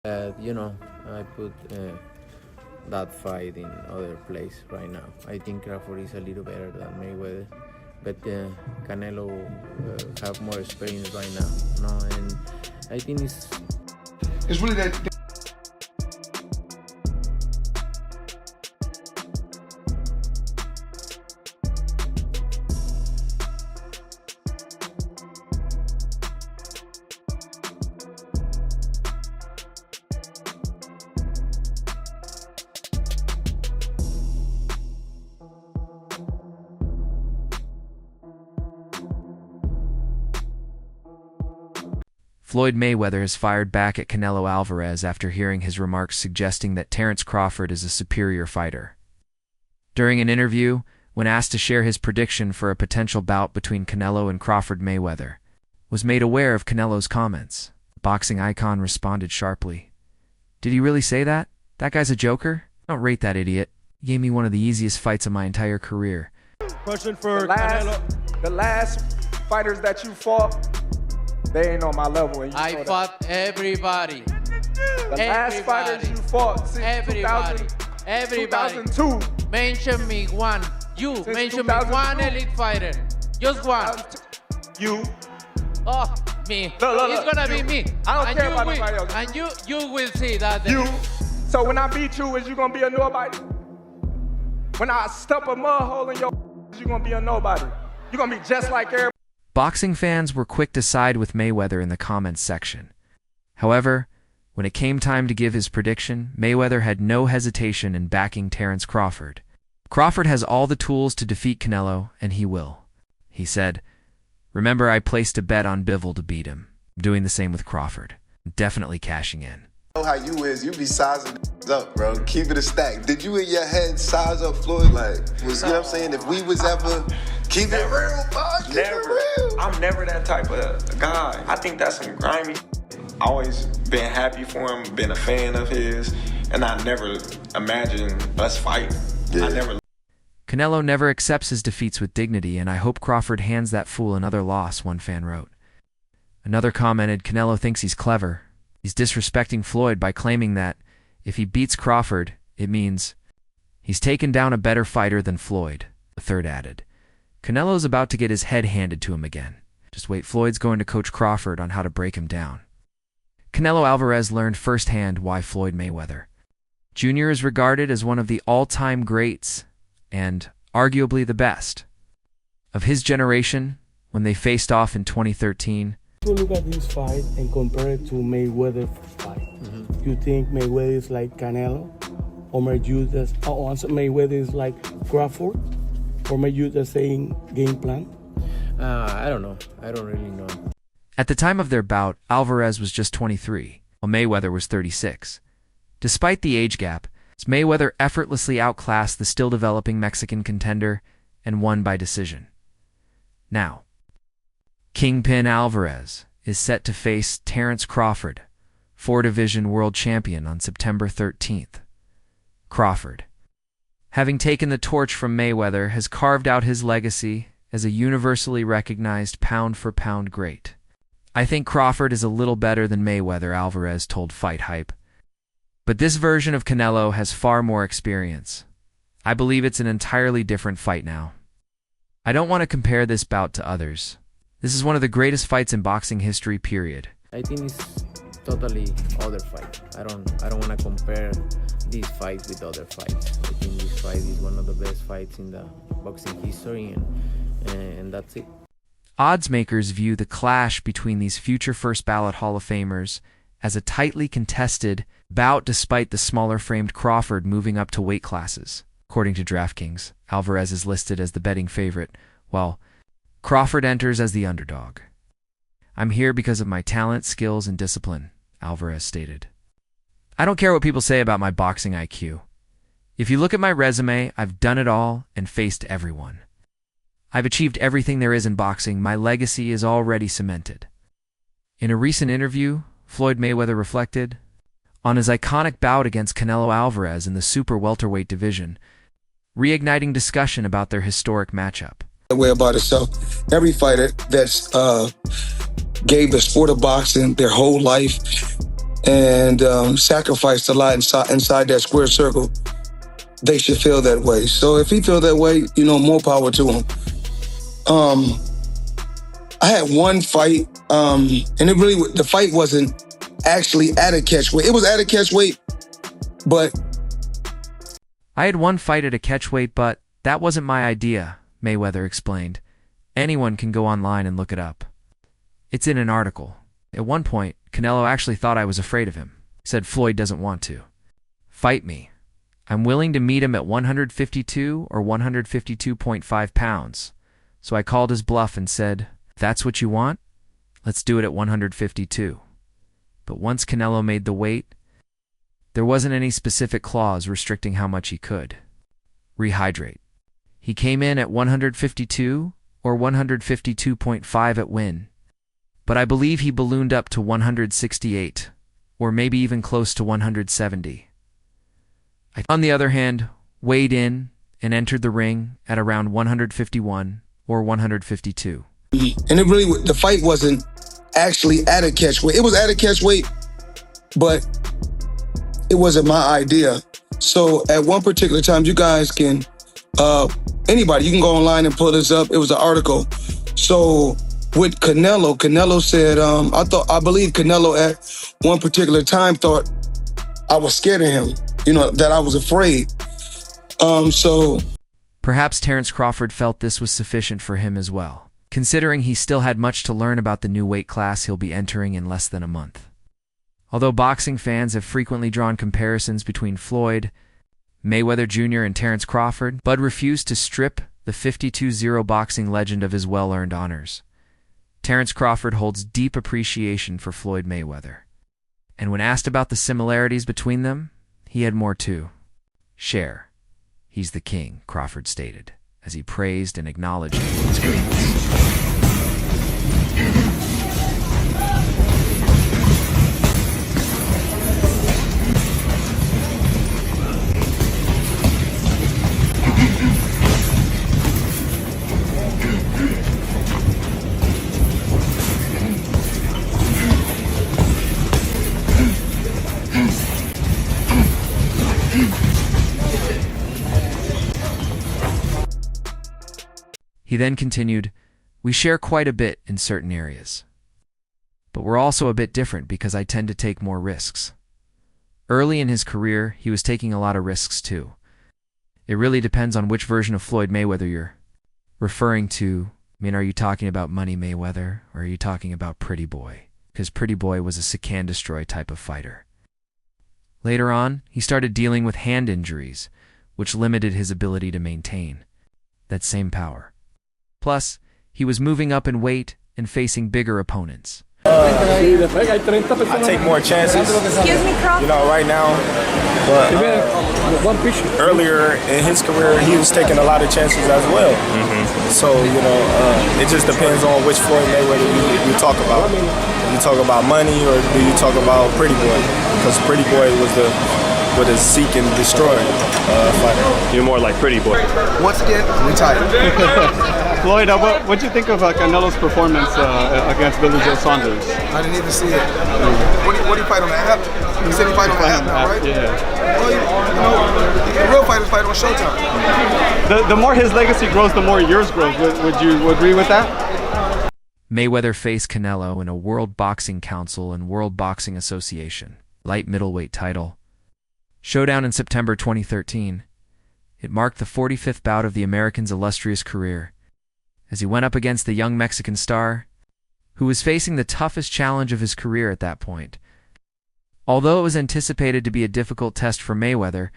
I put that fight in other place right now. I think Crawford is a little better than Mayweather, but Canelo have more experience right now. No, and I think It's really that. Floyd Mayweather has fired back at Canelo Alvarez after hearing his remarks suggesting that Terence Crawford is a superior fighter. During an interview, when asked to share his prediction for a potential bout between Canelo and Crawford, Mayweather was made aware of Canelo's comments. The boxing icon responded sharply. "Did he really say that? That guy's a joker? Don't rate that idiot. He gave me one of the easiest fights of my entire career." Question for Canelo. The last fighters that you fought, they ain't on my level. And I fought everybody. The last fighters you fought since 2002. Mention me one. You Since mention me 2002. one elite fighter. Just one. You. Oh, me. Look, It's gonna be me. I don't And care you about will- nobody else. And you will see that. You. So when I beat you, is you gonna be a nobody? When I stump a mud hole in your, you gonna be a nobody? You gonna be just like everybody. Boxing fans were quick to side with Mayweather in the comments section. However, when it came time to give his prediction, Mayweather had no hesitation in backing Terence Crawford. Crawford has all the tools to defeat Canelo, and he will. He said, "Remember, I placed a bet on Bivol to beat him. I'm doing the same with Crawford. Definitely cashing in." Know how you is, you be sizing up, bro. Keep it a stack. Did you in your head size up Floyd? Like, you know what I'm saying? If we was ever keep it real, boy, keep it real. I'm never that type of guy. I think that's some grimy. Always been happy for him, been a fan of his, and I never imagined us fighting. Yeah. I never. Canelo never accepts his defeats with dignity, and I hope Crawford hands that fool another loss, one fan wrote. Another commented, "Canelo thinks he's clever. He's disrespecting Floyd by claiming that if he beats Crawford, it means he's taken down a better fighter than Floyd." The third added, "Canelo's about to get his head handed to him again. Just wait, Floyd's going to coach Crawford on how to break him down." Canelo Alvarez learned firsthand why Floyd Mayweather Jr. is regarded as one of the all-time greats and arguably the best of his generation when they faced off in 2013. You look at this fight and compare it to Mayweather's fight. You think Mayweather is like Canelo, or Mayweather is like Crawford, or may you the same game plan? I don't know. I don't really know. At the time of their bout, Alvarez was just 23, while Mayweather was 36. Despite the age gap, Mayweather effortlessly outclassed the still-developing Mexican contender and won by decision. Now, Kingpin Alvarez is set to face Terence Crawford, four-division world champion, on September 13th. Crawford, having taken the torch from Mayweather, has carved out his legacy as a universally recognized pound-for-pound great. "I think Crawford is a little better than Mayweather," Alvarez told Fight Hype. "But this version of Canelo has far more experience. I believe it's an entirely different fight now. I don't want to compare this bout to others. This is one of the greatest fights in boxing history, period." I think it's totally other fight. I don't want to compare this fight with other fights. I think this fight is one of the best fights in the boxing history, and that's it. Odds makers view the clash between these future first-ballot Hall of Famers as a tightly contested bout, despite the smaller-framed Crawford moving up to weight classes. According to DraftKings, Alvarez is listed as the betting favorite, while Crawford enters as the underdog. "I'm here because of my talent, skills, and discipline," Alvarez stated. "I don't care what people say about my boxing IQ. If you look at my resume, I've done it all and faced everyone. I've achieved everything there is in boxing. My legacy is already cemented." In a recent interview, Floyd Mayweather reflected on his iconic bout against Canelo Alvarez in the super welterweight division, reigniting discussion about their historic matchup. Way about itself. Every fighter that's gave the sport of boxing their whole life and sacrificed a lot inside that square circle, they should feel that way. So if he feel that way, you know, more power to him. I had one fight, and the fight wasn't actually at a catch weight. It was at a catch weight, but... I had one fight at a catch weight, but that wasn't my idea, Mayweather explained. Anyone can go online and look it up. It's in an article. At one point, Canelo actually thought I was afraid of him. Said Floyd doesn't want to fight me. I'm willing to meet him at 152 or 152.5 pounds. So I called his bluff and said, if that's what you want, let's do it at 152. But once Canelo made the weight, there wasn't any specific clause restricting how much he could rehydrate. He came in at 152 or 152.5 at win, but I believe he ballooned up to 168, or maybe even close to 170. I, on the other hand, weighed in and entered the ring at around 151 or 152. And the fight wasn't actually at a catch weight. It was at a catch weight, but it wasn't my idea. So at one particular time, you guys can, anybody, you can go online and pull this up. It was an article. So with Canelo said, I believe Canelo at one particular time thought I was scared of him, you know, that I was afraid. So perhaps Terence Crawford felt this was sufficient for him as well, considering he still had much to learn about the new weight class he'll be entering in less than a month. Although boxing fans have frequently drawn comparisons between Floyd, Mayweather Jr. and Terence Crawford, Bud refused to strip the 52-0 boxing legend of his well-earned honors. Terence Crawford holds deep appreciation for Floyd Mayweather. And when asked about the similarities between them, he had more to share. He's the king, Crawford stated, as he praised and acknowledged his greatness. He then continued, we share quite a bit in certain areas. But we're also a bit different because I tend to take more risks. Early in his career, he was taking a lot of risks too. It really depends on which version of Floyd Mayweather you're referring to. I mean, are you talking about Money Mayweather, or are you talking about Pretty Boy? Because Pretty Boy was a sick-and-destroy type of fighter. Later on, he started dealing with hand injuries, which limited his ability to maintain that same power. Plus, he was moving up in weight and facing bigger opponents. I take more chances. Excuse me, Crawford. You know, right now. But earlier in his career, he was taking a lot of chances as well. So, you know, it just depends on which Floyd Mayweather you talk about. You talk about Money, or do you talk about Pretty Boy? Because Pretty Boy was the seek and destroy fighter. You're more like Pretty Boy. once again, retired. Floyd, what do you think of Canelo's performance against Billy Joe Saunders? I didn't even see it. What do you fight on the app? He said he fight on the app now, right? Yeah. Well, you know, the real fighters fight on Showtime. The more his legacy grows, the more yours grows. Would you agree with that? Mayweather faced Canelo in a World Boxing Council and World Boxing Association light middleweight title showdown in September 2013. It marked the 45th bout of the American's illustrious career, as he went up against the young Mexican star, who was facing the toughest challenge of his career at that point. Although it was anticipated to be a difficult test for Mayweather,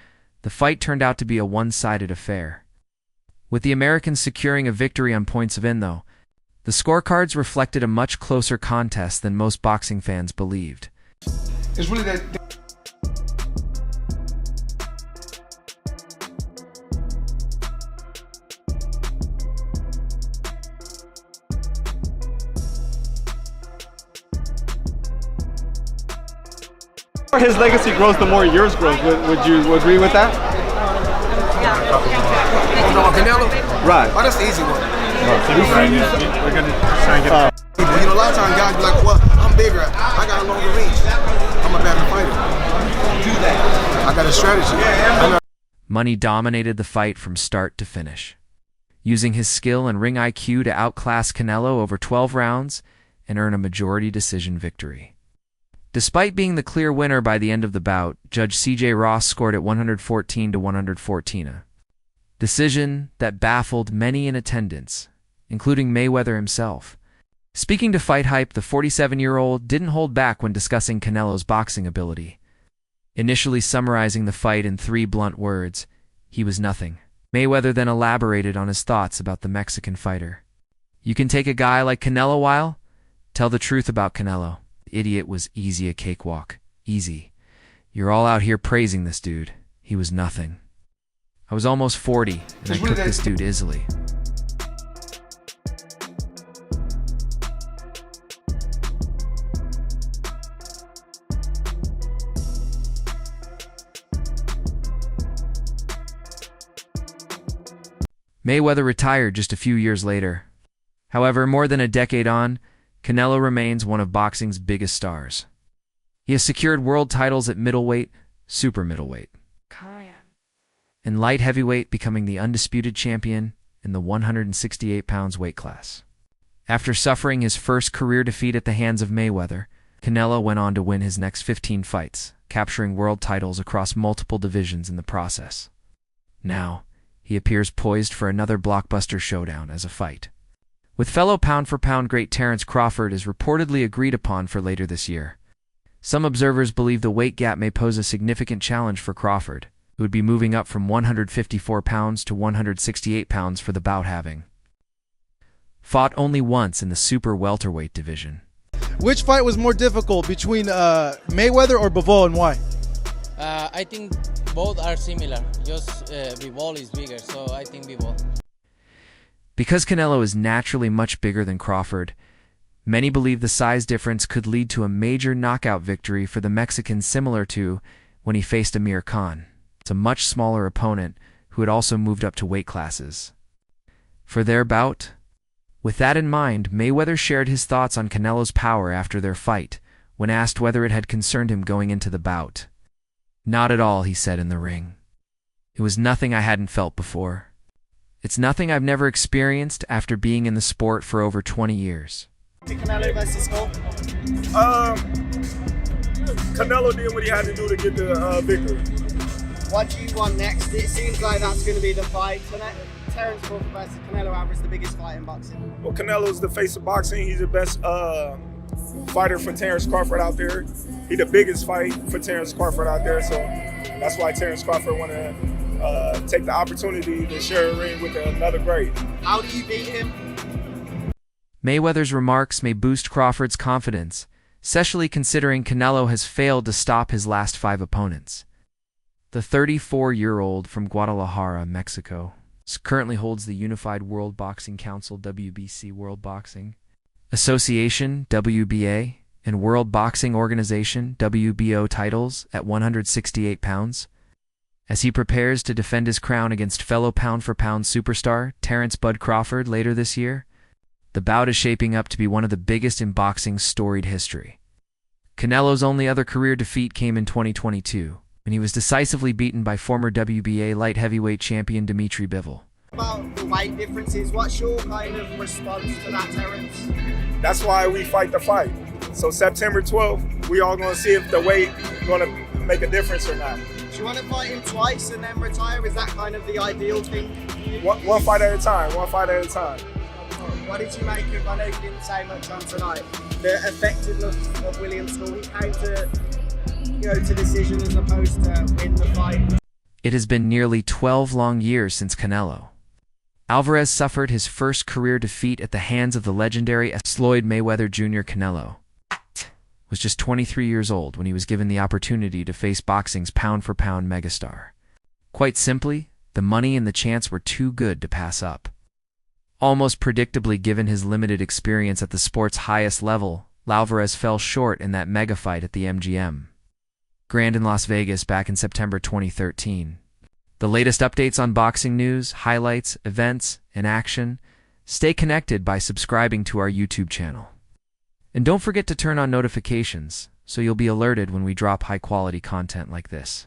the fight turned out to be a one-sided affair. With the Americans securing a victory on points of in, though, the scorecards reflected a much closer contest than most boxing fans believed. It's really that. The more his legacy grows, the more yours grows. Would you agree with that? Canelo? Right. Oh, that's the easy one. We're going to try and get You know, a lot of times guys be like, well, I'm bigger. I got a longer reach. I'm a better strategy. Money dominated the fight from start to finish, using his skill and ring IQ to outclass Canelo over 12 rounds and earn a majority decision victory. Despite being the clear winner by the end of the bout, Judge C.J. Ross scored it 114 to 114, a decision that baffled many in attendance, including Mayweather himself. Speaking to Fight Hype, the 47-year-old didn't hold back when discussing Canelo's boxing ability. Initially summarizing the fight in 3 blunt words, he was nothing. Mayweather then elaborated on his thoughts about the Mexican fighter. You can take a guy like Canelo while? Tell the truth about Canelo. The idiot was easy a cakewalk. Easy. You're all out here praising this dude. He was nothing. I was almost 40, and I cooked this dude easily. Mayweather retired just a few years later. However, more than a decade on, Canelo remains one of boxing's biggest stars. He has secured world titles at middleweight, super middleweight, and light heavyweight, becoming the undisputed champion in the 168 pounds weight class. After suffering his first career defeat at the hands of Mayweather, Canelo went on to win his next 15 fights, capturing world titles across multiple divisions in the process. Now, he appears poised for another blockbuster showdown as a fight, with fellow pound-for-pound great Terence Crawford is reportedly agreed upon for later this year. Some observers believe the weight gap may pose a significant challenge for Crawford, who would be moving up from 154 pounds to 168 pounds for the bout, having fought only once in the super welterweight division. Which fight was more difficult between Mayweather or Bivol, and why? I think both are similar. Just Bivol is bigger, so I think Bivol. Because Canelo is naturally much bigger than Crawford, many believe the size difference could lead to a major knockout victory for the Mexican, similar to when he faced Amir Khan. It's a much smaller opponent who had also moved up to weight classes for their bout. With that in mind, Mayweather shared his thoughts on Canelo's power after their fight, when asked whether it had concerned him going into the bout. Not at all, he said in the ring. It was nothing I hadn't felt before. It's nothing I've never experienced after being in the sport for over 20 years. Canelo versus Skull? Canelo did what he had to do to get the victory. What do you want next? It seems like that's going to be the fight tonight. Terence Crawford versus Canelo Alvarez, the biggest fight in boxing. Well, Canelo's the face of boxing. He's the best fighter for Terence Crawford out there. He's the biggest fight for Terence Crawford out there, so that's why Terence Crawford want to take the opportunity to share a ring with another great. How do you beat him? Mayweather's remarks may boost Crawford's confidence, especially considering Canelo has failed to stop his last 5 opponents. The 34-year-old from Guadalajara, Mexico, currently holds the Unified World Boxing Council WBC World Boxing Association WBA and World Boxing Organization WBO titles at 168 pounds. As he prepares to defend his crown against fellow pound-for-pound superstar Terence "Bud" Crawford later this year, the bout is shaping up to be one of the biggest in boxing's storied history. Canelo's only other career defeat came in 2022, when he was decisively beaten by former WBA light heavyweight champion Dimitri Bivol. About the weight differences, what's your kind of response to that, Terence? That's why we fight the fight. So September 12th, we all gonna see if the weight gonna make a difference or not. Do you want to fight him twice and then retire? Is that kind of the ideal thing? One fight at a time, one fight at a time. What did you make of, I know you didn't say much on tonight, the effectiveness of William Skull? He came to decision as opposed to win the fight. It has been nearly 12 long years since Canelo Alvarez suffered his first career defeat at the hands of the legendary Floyd Mayweather Jr. Canelo was just 23 years old when he was given the opportunity to face boxing's pound-for-pound megastar. Quite simply, the money and the chance were too good to pass up. Almost predictably, given his limited experience at the sport's highest level, Alvarez fell short in that mega fight at the MGM Grand in Las Vegas back in September 2013. The latest updates on boxing news, highlights, events, and action. Stay connected by subscribing to our YouTube channel. And don't forget to turn on notifications so you'll be alerted when we drop high-quality content like this.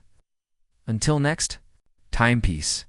Until next, timepiece.